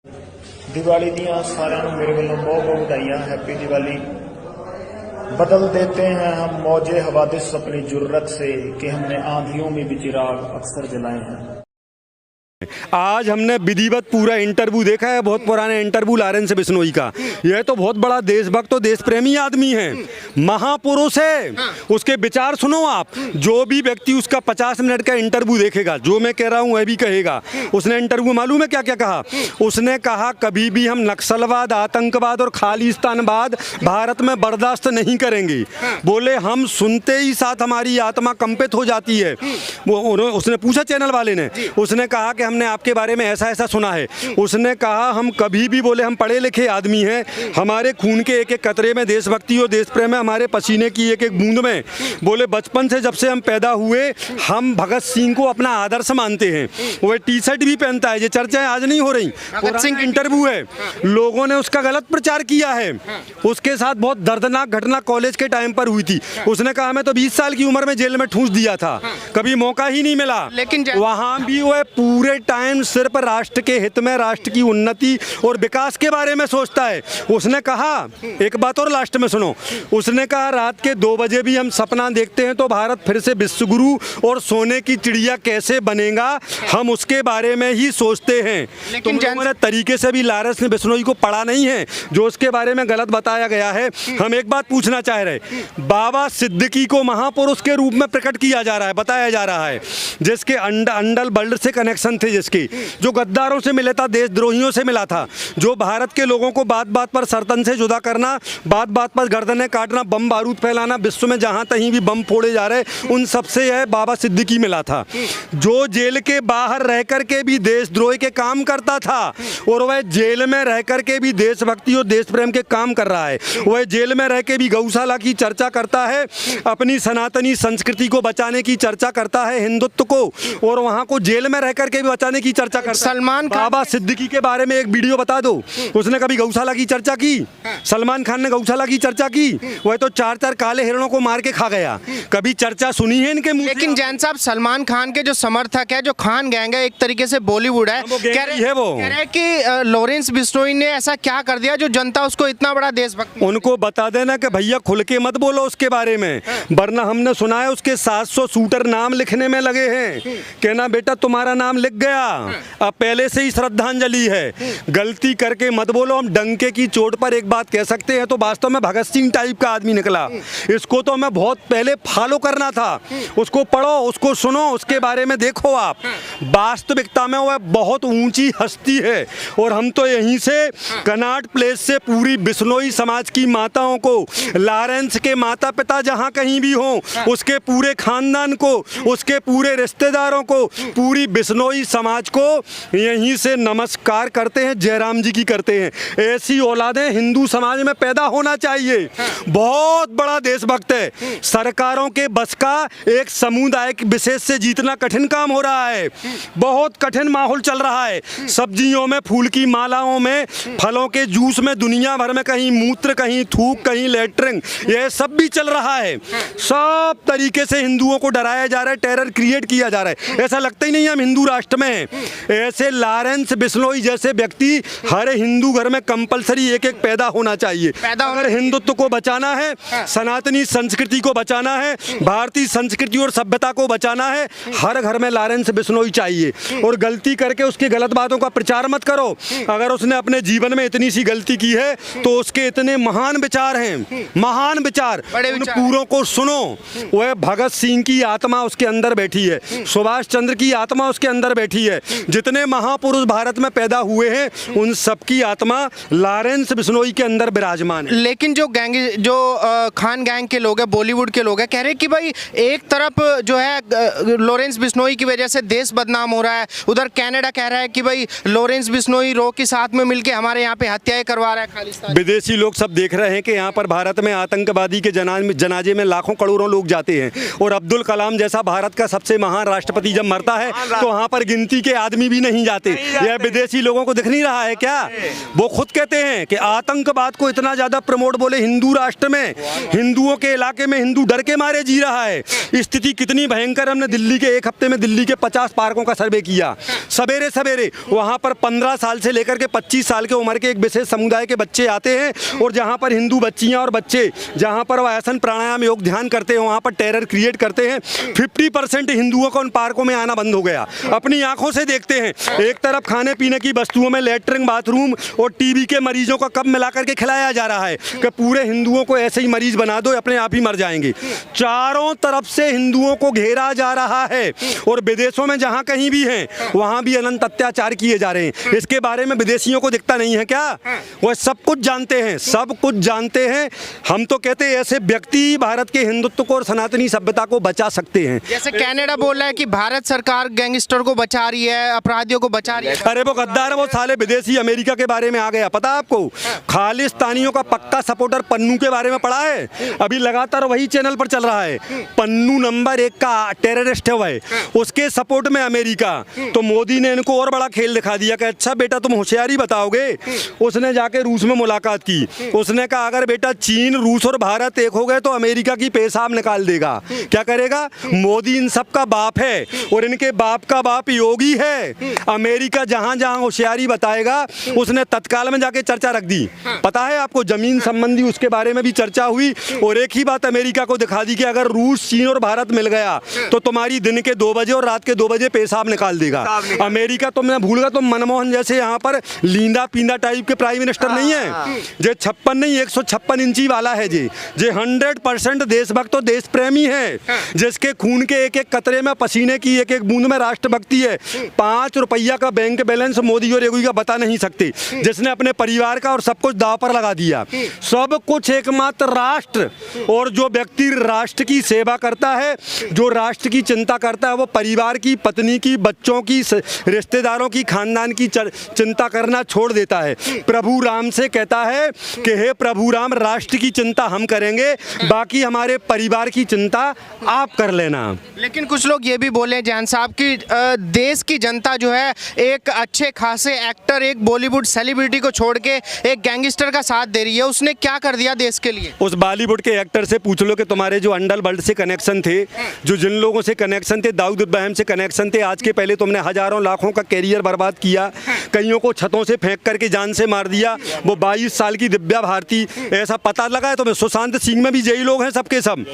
दिवाली ਦੀਆਂ ਸਾਰਿਆਂ ਨੂੰ ਮੇਰੇ ਵੱਲੋਂ ਬਹੁਤ ਬਹੁਤ ਵਧਾਈਆਂ। हैप्पी दिवाली। बदल देते हैं हम मौजे हवादिस अपनी जुर्रत से कि हमने आंधियों में भी चिराग अक्सर जलाए हैं। आज हमने विधिवत पूरा इंटरव्यू देखा है, बहुत पुराने इंटरव्यू लॉरेंस बिश्नोई का। यह तो बहुत बड़ा देशभक्त और देश प्रेमी आदमी है, महापुरुष है। उसके विचार सुनो आप। जो भी व्यक्ति उसका 50 मिनट का इंटरव्यू देखेगा, जो मैं कह रहा हूँ वह भी कहेगा। उसने इंटरव्यू मालूम है क्या क्या कहा? उसने कहा कभी भी हम नक्सलवाद, आतंकवाद और खालिस्तानवाद भारत में बर्दाश्त नहीं करेंगे। बोले हम सुनते ही साथ हमारी आत्मा कंपित हो जाती है। वो उसने पूछा चैनल वाले ने, उसने कहा कि हमने आपके बारे में ऐसा ऐसा सुना है। उसने कहा हम कभी भी, बोले हम पढ़े लिखे आदमी हैं, हमारे खून के एक एक कतरे में देशभक्ति और देश प्रेम है, हमारे पसीने की एक एक बूंद में। बोले बचपन से जब से हम पैदा हुए हम भगत सिंह को अपना आदर्श मानते हैं। वो टी शर्ट भी पहनता है। ये चर्चाएं आज नहीं हो रही, भगत सिंह इंटरव्यू है। लोगों ने उसका गलत प्रचार किया है। उसके साथ बहुत दर्दनाक घटना कॉलेज के टाइम पर हुई थी। उसने कहा मैं तो 20 साल की उम्र में जेल में ठूंस दिया था, कभी मौका ही नहीं मिला। लेकिन वहां भी वो पूरे टाइम सिर्फ राष्ट्र के हित में, राष्ट्र की उन्नति और विकास के बारे में सोचता है। उसने कहा, एक बात और लास्ट में सुनो, उसने कहा रात के 2 बजे भी हम सपना देखते हैं तो भारत फिर से विश्वगुरु और सोने की चिड़िया कैसे बनेगा, हम उसके बारे में ही सोचते हैं। लेकिन तुमने तरीके से भी लॉरेंस बिश्नोई को पढ़ा नहीं है, जो उसके बारे में गलत बताया गया है। हम एक बात पूछना चाह रहे, बाबा सिद्दीकी को महापुरुष के रूप में प्रकट किया जा रहा है, बताया जा रहा है, जिसके अंडल बल्ड से कनेक्शन थे, जिसके जो गद्दारों से मिला था, देशद्रोहियों से मिला था, जो भारत के लोगों को बात बात पर सरतन से जुदा करना, बात बात पर गर्दनें काटना, बम बारूद फैलाना, विश्व में जहां कहीं भी बम फोड़े जा रहे, उन सबसे यह बाबा सिद्दीकी मिला था। जो जेल के बाहर रह करके भी देशद्रोही के काम करता था और वह जेल में रह करके भी देशभक्ति और देश प्रेम के काम कर रहा है। वह जेल में रह के भी गौशाला की चर्चा करता है, अपनी सनातनी संस्कृति को बचाने की चर्चा करता है, हिंदुत्व को, और वहां को जेल में रह करके भी बचाने की चर्चा करता है। सलमान खान बाबा सिद्दीकी के बारे में एक वीडियो बता दो, उसने कभी गौशाला की चर्चा की? सलमान खान ने गौशाला की चर्चा की? वह तो 4-4 काले हिरणों को मार के खा गया, कभी चर्चा सुनी है इनके मुंह से? लेकिन जैन साहब, सलमान खान के जो समर्थक है, जो खान गैंग है, एक तरीके से बॉलीवुड है, कह रहे हैं कि लॉरेंस बिश्नोई ने ऐसा क्या कर दिया जो जनता उसको इतना बड़ा देशभक्त। उनको बता देना कि भैया खुल के मत बोलो उसके बारे में, वरना हमने सुना है उसके 700 शूटर नाम लिखने में लगे हैं। कहना बेटा तुम्हारा नाम लिख गया, अब पहले से ही श्रद्धांजलि है, गलती करके मत बोलो। हम डंके की चोट पर एक बात कह सकते हैं, तो वास्तव में भगत सिंह टाइप का आदमी निकला। इसको तो हमें बहुत पहले फॉलो करना था। उसको पढ़ो, उसको सुनो, उसके बारे में देखो आप। वास्तविकता में वह बहुत ऊंची हस्ती है, और हम तो यहीं से कनॉट प्लेस से पूरी बिश्नोई समाज की माताओं को, लॉरेंस के माता पिता जहां कहीं भी हों, उसके पूरे खानदान को, उसके पूरे रिश्तेदारों को, पूरी बिश्नोई समाज को यहीं से नमस्कार करते हैं, जयराम जी की करते हैं। ऐसी औलादें हिंदू समाज में पैदा होना चाहिए। बहुत बड़ा देशभक्त है। सरकारों के बस का एक समुदाय विशेष से जीतना कठिन काम हो रहा है। बहुत कठिन माहौल चल रहा है। सब्जियों में, फूल की मालाओं में, फलों के जूस में, दुनिया भर में कहीं मूत्र, कहीं थूक, कहीं लेटरिन, यह सब भी चल रहा है। सब तरीके से हिंदुओं को डराया जा रहा है, टेरर क्रिएट किया जा रहा है। ऐसा लगता ही नहीं हम हिंदू राष्ट्र में हैं। ऐसे लॉरेंस बिश्नोई जैसे व्यक्ति हर हिंदू घर में कंपलसरी एक एक पैदा होना चाहिए। अगर हिंदुत्व को बचाना है, सनातनी संस्कृति को बचाना है, भारतीय संस्कृति और सभ्यता को बचाना है, हर घर में लॉरेंस बिश्नोई चाहिए। और गलती करके उसकी गलत बातों का प्रचार मत करो। अगर उसने अपने जीवन में इतनी सी गलती की है तो उसके इतने महान विचार हैं, महान विचार, उन पूरों को सुनो। वह भगत सिंह की आत्मा उसके अंदर बैठी है, सुभाष चंद्र की आत्मा उसके अंदर बैठी है। जितने महापुरुष भारत में पैदा हुए हैं उन सबकी आत्मा लॉरेंस बिश्नोई के अंदर विराजमान है। लेकिन जो खान गैंग के लोग हैं, बॉलीवुड के लोग हैं, कह रहे हैं कि भाई एक तरफ जो है लॉरेंस बिश्नोई की वजह से देश बदनाम हो रहा है, उधर कनाडा कह रहा है कि भाई लॉरेंस बिश्नोई रो के साथ में मिलके हमारे यहाँ पे हत्याएं करवा रहा है खालिस्तान। विदेशी लोग सब देख रहे हैं कि यहाँ पर भारत में आतंकवादी के जनाजे में लाखों करोड़ों लोग जाते हैं, और अब्दुल कलाम जैसा भारत का सबसे महान राष्ट्रपति जब मरता है तो वहाँ पर गिनती गिनती के आदमी भी नहीं जाते। यह विदेशी लोगों को दिख नहीं रहा है क्या? वो खुद कहते हैं कि आतंकवाद को इतना ज्यादा प्रमोट, बोले हिंदू राष्ट्र में, हिंदुओं के इलाके में हिंदू डर के मारे जी रहा है। स्थिति कितनी भयंकर, हमने दिल्ली के एक हफ्ते में दिल्ली के 50 पार्कों का सर्वे किया सवेरे सवेरे। वहां पर 15 साल से लेकर के 25 साल के उम्र के एक विशेष समुदाय के बच्चे आते हैं, और जहां पर हिंदू बच्चियां और बच्चे जहां पर वो आसन प्राणायाम योग ध्यान करते हैं, वहां पर टेरर क्रिएट करते हैं। 50% हिंदुओं का उन पार्कों में आना बंद हो गया। अपनी आंखों से देखते हैं, एक तरफ खाने पीने की वस्तुओं में लैट्रिन बाथरूम और टीबी के मरीजों का कब मिला करके खिलाया जा रहा है कि पूरे हिंदुओं को ऐसे ही मरीज बना दो, अपने आप ही मर जाएंगे। चारों तरफ से हिंदुओं को घेरा जा रहा है, और विदेशों में जहां कहीं भी हैं वहां भी अनंत अत्याचार किए जा रहे हैं। इसके बारे में विदेशियों को दिखता नहीं है क्या? वो सब कुछ जानते हैं, सब कुछ जानते हैं। हम तो कहते हैं ऐसे व्यक्ति भारत के हिंदुत्व को और सनातनी सभ्यता को बचा सकते हैं। जैसे कनाडा बोल रहा है कि भारत सरकार गैंगस्टर को बचा रही है, अपराधियों को बचा रही है। अरे वो गद्दार है, वो साले विदेशी अमेरिका के बारे में आ गया। पता है आपको? खालिस्तानियों का पक्का सपोर्टर पन्नू के बारे में पढ़ा है? अभी लगातार वही चैनल पर चल रहा है। पन्नू नंबर 1 का टेररिस्ट है वह, उसके सपोर्ट में अमेरिका। तो मोदी ने इनको और बड़ा खेल दिखा दिया कि अच्छा बेटा तुम होशियारी बताओगे। उसने जाके रूस में मुलाकात की, उसने कहा अगर बेटा चीन, रूस और भारत एक हो गए तो अमेरिका की पेशाब निकाल देगा। क्या करेगा? मोदी इन सब का बाप है, और इनके बाप का बाप योगी है। अमेरिका जहां जहां होशियारी बताएगा उसने तत्काल में जाके चर्चा रख दी। पता है आपको, जमीन संबंधी उसके बारे में भी चर्चा हुई, और एक ही बात अमेरिका को दिखा दी कि अगर रूस, चीन और भारत मिल गया तो तुम्हारी दिन के 2 बजे और रात के 2 बजे पेशाब निकाल देगा। अमेरिका तुमने भूल गया, तुम मनमोहन जैसे यहाँ पर लींदा पींदा टाइप के प्राइम मिनिस्टर नहीं है। जे 56 नहीं 156 इंची वाला है जे 100% देशभक्त और देश प्रेमी है, जिसके खून के एक एक कतरे में, पसीने की एक एक बूंद में राष्ट्रभक्ति है। 5 रुपया का बैंक बैलेंस मोदी और योगी का बता नहीं सकते, जिसने अपने परिवार का और सब कुछ दांव पर लगा दिया। सब कुछ एकमात्र राष्ट्र, और जो व्यक्ति राष्ट्र की सेवा करता है, जो राष्ट्र की चिंता करता है, वो परिवार की, पत्नी की, बच्चों की, रिश्तेदारों की, खानदान की चिंता करना छोड़ देता है। प्रभु राम से कहता है कि हे प्रभु राम, राष्ट्र की चिंता हम करेंगे, बाकी हमारे परिवार की चिंता आप कर लेना। लेकिन कुछ लोग ये भी बोले जैन साहब कि देश की जनता जो है एक अच्छे खासे एक्टर, एक बॉलीवुड सेलिब्रिटी को छोड़ के एक गैंगस्टर का साथ दे रही है। उसने क्या कर दिया देश के लिए? उस बॉलीवुड के एक्टर से पूछ लो कि तुम्हारे जो अंडर वर्ल्ड से कनेक्शन थे, जो जिन लोगों से कनेक्शन थे, दाऊद इब्राहिम से कनेक्शन थे, आज के पहले तुमने हजारों लाखों का कैरियर बर्बाद किया, कईयों को छतों से फेंक करके जान से मार दिया। वो 22 साल की दिव्या भारती, ऐसा पता लगा है तुम्हें? सुशांत सिंह में भी यही लोग हैं सबके सब।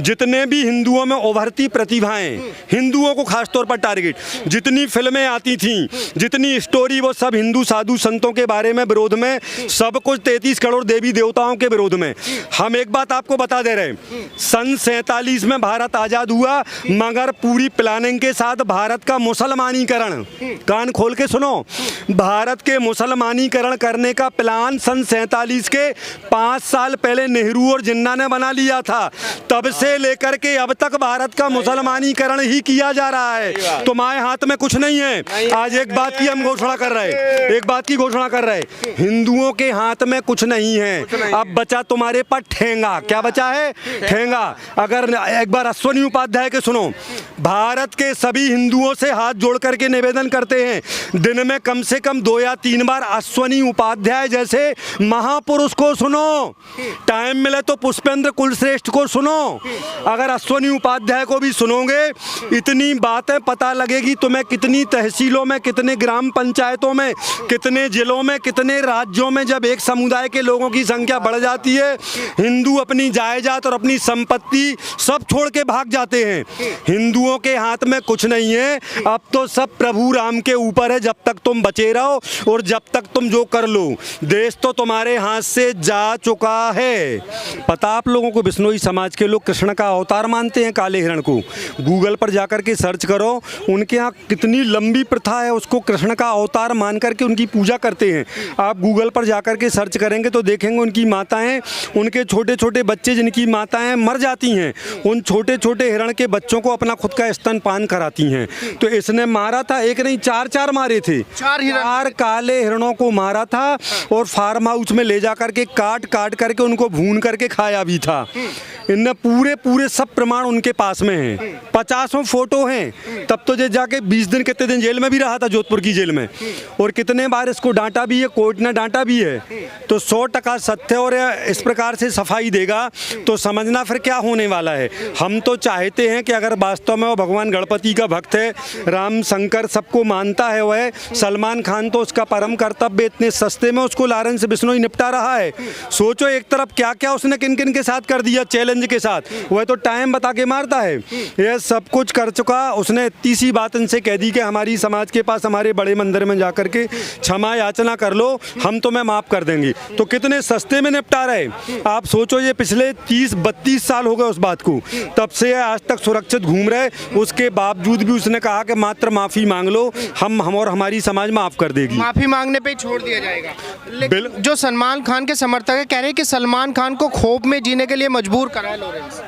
जितने भी हिंदुओं में उभरती प्रतिभाएं, हिंदुओं को खासतौर पर टारगेट, जितनी फिल्में आती थीं, जितनी स्टोरी, वो सब हिंदू साधु संतों के बारे में विरोध में, सब कुछ 33 करोड़ देवी देवताओं के विरोध में। हम एक बात आपको बता दे रहे हैं, सन 47 में भारत आजाद हुआ, मगर पूरी प्लानिंग के साथ भारत का मुसलमानीकरण, कान खोल के सुनो, भारत के मुसलमानीकरण करने का प्लान सन 47 के 5 साल पहले नेहरू और जिन्ना ने बना लिया था। तब से लेकर के अब तक भारत का मुसलमानीकरण ही किया जा रहा है। तुम्हारे हाथ में कुछ नहीं है। आज एक बात की हम घोषणा कर रहे हैं, एक बात की घोषणा कर रहे हैं, हिंदुओं के हाथ में कुछ नहीं है। अब बचा तुम्हारे पास ठेंगा। क्या बचा है? ठेंगा। अगर एक बार अश्वनी उपाध्याय के सुनो, भारत के सभी हिंदुओं से हाथ जोड़ करके निवेदन करते हैं, दिन में कम से कम 2 या 3 बार अश्वनी उपाध्याय जैसे महापुरुष को सुनो। टाइम मिले तो पुष्पेंद्र कुलश्रेष्ठ को सुनो। अगर अश्वनी उपाध्याय को भी सुनोगे, इतनी बातें पता लगेगी तुम्हें, कितनी तहसीलों में, कितने ग्राम पंचायतों में, कितने जिलों में, कितने राज्यों में जब एक समुदाय के लोगों की संख्या बढ़ जाती है, हिंदू अपनी जायदाद और अपनी संपत्ति सब छोड़ के भाग जाते हैं। हिंदुओं के हाथ में कुछ नहीं है। अब तो सब प्रभु राम के ऊपर है। जब तक तुम बचे रहो और जब तक तुम जो कर लो, देश तो तुम्हारे हाथ से जा चुका है। पता आप लोगों को, बिश्नोई समाज के लोग कृष्ण का अवतार मानते हैं काले हिरण को। गूगल पर जाकर के सर्च करो, उनके यहाँ कितनी लंबी प्रथा है, उसको कृष्ण का अवतार मान करके उनकी पूजा करते हैं। आप गूगल पर जाकर के सर्च करेंगे तो देखेंगे उनकी माताएं, उनके छोटे छोटे बच्चे जिनकी माताएं मर जाती हैं, उन छोटे छोटे हिरण के बच्चों को अपना खुद का स्तनपान कराती हैं। तो इसने मारा था, एक नहीं 4 मारे थे, 4 काले हिरणों को मारा था और फार्म हाउस में ले जा करके काट करके उनको भून करके खाया भी था। इनने पूरे पूरे सब प्रमाण उनके पास में हैं, 50 फोटो हैं। तब तो ये जाके 20 दिन कितने दिन जेल में भी रहा था, जोधपुर की जेल में, और कितने बार इसको डांटा भी है, कोर्ट ने डांटा भी है। तो 100% सत्य और इस प्रकार से सफाई देगा तो समझना फिर क्या होने वाला है। हम तो चाहते हैं कि अगर वास्तव में वो भगवान गणपति का भक्त है, राम शंकर सबको मानता है, वह सलमान खान तो उसका परम कर्तव्य इतने सस्ते में उसको लॉरेंस बिश्नोई निपटा रहा है। सोचो एक तरफ क्या क्या उसने किन किन के साथ कर दिया, चैलेंज के साथ, वह तो टाइम बता के मारता है। यह सब कुछ कर चुका, उसने इतनी सी बात इनसे कह दी कि हमारी समाज के पास हमारे बड़े मंदिर में जाकर के क्षमा याचना कर लो, हम तुम्हें माफ कर देंगे। तो कितने सस्ते में निपटा रहे। आप सोचो ये पिछले 30-32 साल हो गए उस बात को, तब से आज तक सुरक्षित घूम रहे, उसके बावजूद भी उसने कहा कि मात्र माफी मांग लो, हम और हमारी समाज माफ कर देगी। माफी मांगने पे ही छोड़ दिया जाएगा। लेकिन जो सलमान खान के समर्थक है कह रहे हैं कि सलमान खान को खौफ में जीने के लिए मजबूर करा है लॉरेंस।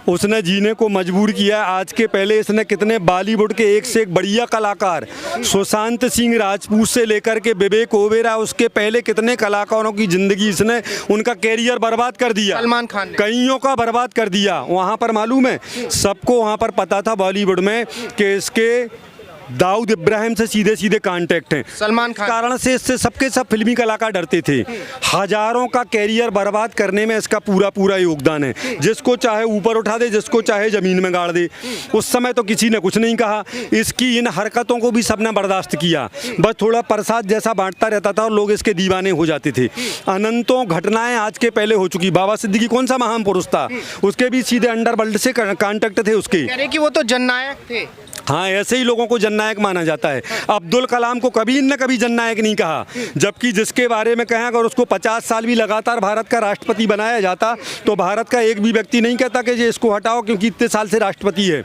उसने जीने को मजबूर किया। आज के पहले इसने कितने बॉलीवुड के एक से एक बढ़िया कलाकार, सुशांत सिंह राजपूत से लेकर के विवेक ओबेरॉय, उसके पहले कितने कलाकारों की जिंदगी इसने, उनका कैरियर बर्बाद कर दिया। सलमान खान ने कईयों का बर्बाद कर दिया। वहाँ पर मालूम है सबको, वहाँ पर पता था बॉलीवुड में कि इसके दाऊद इब्राहिम से सीधे सीधे कांटेक्ट हैं। सलमान खान कारण से इससे सबके सब फिल्मी कलाकार डरते थे। हजारों का कैरियर बर्बाद करने में इसका पूरा पूरा योगदान है। जिसको चाहे ऊपर उठा दे, जिसको चाहे जमीन में गाड़ दे। उस समय तो किसी ने कुछ नहीं कहा। इसकी इन हरकतों को भी सबने बर्दाश्त किया, बस थोड़ा प्रसाद जैसा बांटता रहता था और लोग इसके दीवाने हो जाते थे। अनंतों घटनाएं आज के पहले हो चुकी। बाबा सिद्दीकी कौन सा महान पुरुष था, उसके भी सीधे अंडरवर्ल्ड से कांटेक्ट थे उसके। कह रहे कि वो तो जननायक थे। हाँ, ऐसे ही लोगों को जननायक माना जाता है। अब्दुल कलाम को कभी न कभी जननायक नहीं कहा, जबकि जिसके बारे में कहें अगर उसको 50 साल भी लगातार भारत का राष्ट्रपति बनाया जाता तो भारत का एक भी व्यक्ति नहीं कहता कि ये इसको हटाओ क्योंकि इतने साल से राष्ट्रपति है।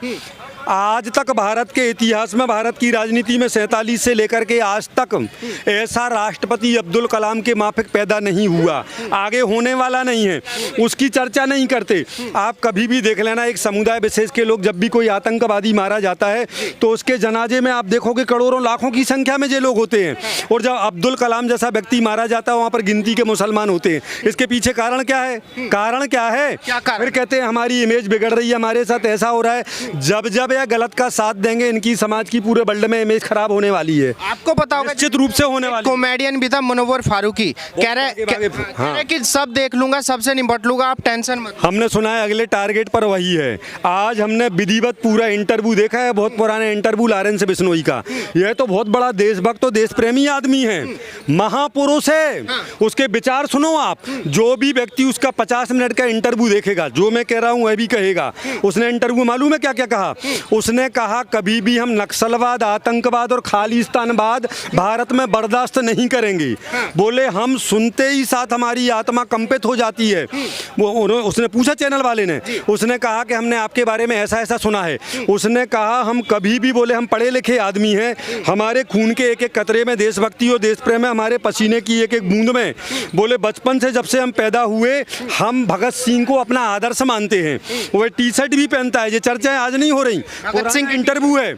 आज तक भारत के इतिहास में, भारत की राजनीति में 47 से लेकर के आज तक ऐसा राष्ट्रपति अब्दुल कलाम के माफिक पैदा नहीं हुआ, आगे होने वाला नहीं है। उसकी चर्चा नहीं करते। आप कभी भी देख लेना, एक समुदाय विशेष के लोग जब भी कोई आतंकवादी मारा जाता है तो उसके जनाजे में आप देखोगे करोड़ों लाखों की संख्या में ये लोग होते हैं, और जब अब्दुल कलाम जैसा व्यक्ति मारा जाता है वहाँ पर गिनती के मुसलमान होते हैं। इसके पीछे कारण क्या है? कारण क्या है? फिर कहते हैं हमारी इमेज बिगड़ रही है, हमारे साथ ऐसा हो रहा है। जब जब या गलत का साथ देंगे, इनकी समाज की पूरे वर्ल्ड में इमेज खराब होने वाली है। आपको पता होगा निश्चित रूप से होने वाली। कॉमेडियन भी था मुनव्वर फारूकी, कह रहे कि सब देख लूंगा, सबसे निपट लूंगा, आप टेंशन मत। हमने सुना है अगले टारगेट पर वही है। आज हमने विधिवत पूरा इंटरव्यू देखा है, बहुत पुराना इंटरव्यू लॉरेंस बिश्नोई का। यह तो बहुत बड़ा देशभक्त, तो देश प्रेमी आदमी है, महापुरुष है। उसके विचार सुनो आप। जो भी व्यक्ति उसका 50 मिनट का इंटरव्यू देखेगा, जो मैं कह रहा हूँ वह भी कहेगा। उसने इंटरव्यू मालूम है क्या क्या कहा? उसने कहा कभी भी हम नक्सलवाद, आतंकवाद और खालिस्तानवाद भारत में बर्दाश्त नहीं करेंगे। बोले हम सुनते ही साथ हमारी आत्मा कंपित हो जाती है। उसने पूछा चैनल वाले ने, उसने कहा कि हमने आपके बारे में ऐसा ऐसा सुना है। उसने कहा हम कभी भी, बोले हम पढ़े लिखे आदमी हैं, हमारे खून के एक एक कतरे में देशभक्ति और देश प्रेम है, हमारे पसीने की एक एक बूंद में। बोले बचपन से जब से हम पैदा हुए हम भगत सिंह को अपना आदर्श मानते हैं। वो टी शर्ट भी पहनता है। ये चर्चाएं आज नहीं हो रही, सिंह इंटरव्यू है।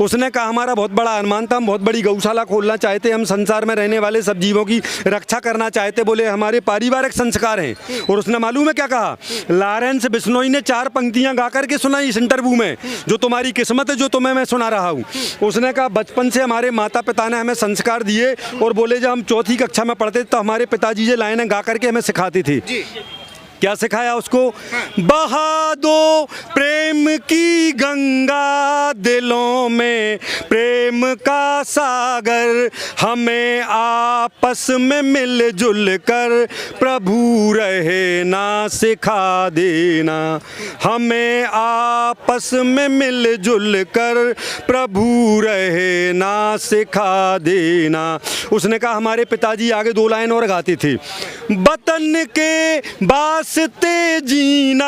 उसने कहा हमारा बहुत बड़ा अरमान था, हम बहुत बड़ी गौशाला खोलना चाहते, हम संसार में रहने वाले सब जीवों की रक्षा करना चाहते। बोले हमारे पारिवारिक संस्कार हैं। और उसने मालूम है क्या कहा? लॉरेंस बिश्नोई ने 4 पंक्तियां गा करके सुनाई इस इंटरव्यू में, जो तुम्हारी किस्मत है, जो तुम्हें मैं सुना रहा हूँ। उसने कहा बचपन से हमारे माता पिता ने हमें संस्कार दिए, और बोले जब हम 4th कक्षा में पढ़ते तो हमारे पिताजी ये लाइनें गा करके हमें सिखाते थे। क्या सिखाया उसको? बहा दो प्रेम की गंगा, दिलों में प्रेम का सागर, हमें आपस में मिलजुल कर प्रभु रहे ना सिखा देना, हमें आपस में मिलजुल कर प्रभु रहे ना सिखा देना। उसने कहा हमारे पिताजी आगे 2 लाइन और गाते थे, वतन के वास्ते जीना,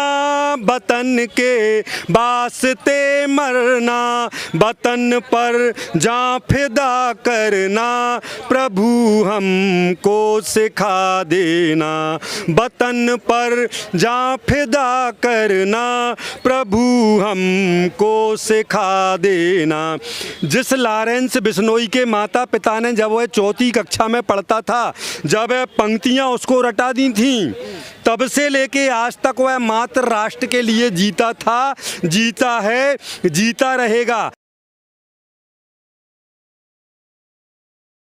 वतन के वास्ते मरना, वतन पर जान फिदा करना, प्रभु हमको सिखा देना, वतन पर जान फिदा करना, प्रभु हमको सिखा देना। जिस लॉरेंस बिश्नोई के माता पिता ने जब वह 4th कक्षा में पढ़ता था, जब पंक्तियां उसको रटा दी थीं, तब से लेके आज तक वह मात्र राष्ट्र के लिए जीता था, जीता है, जीता रहेगा।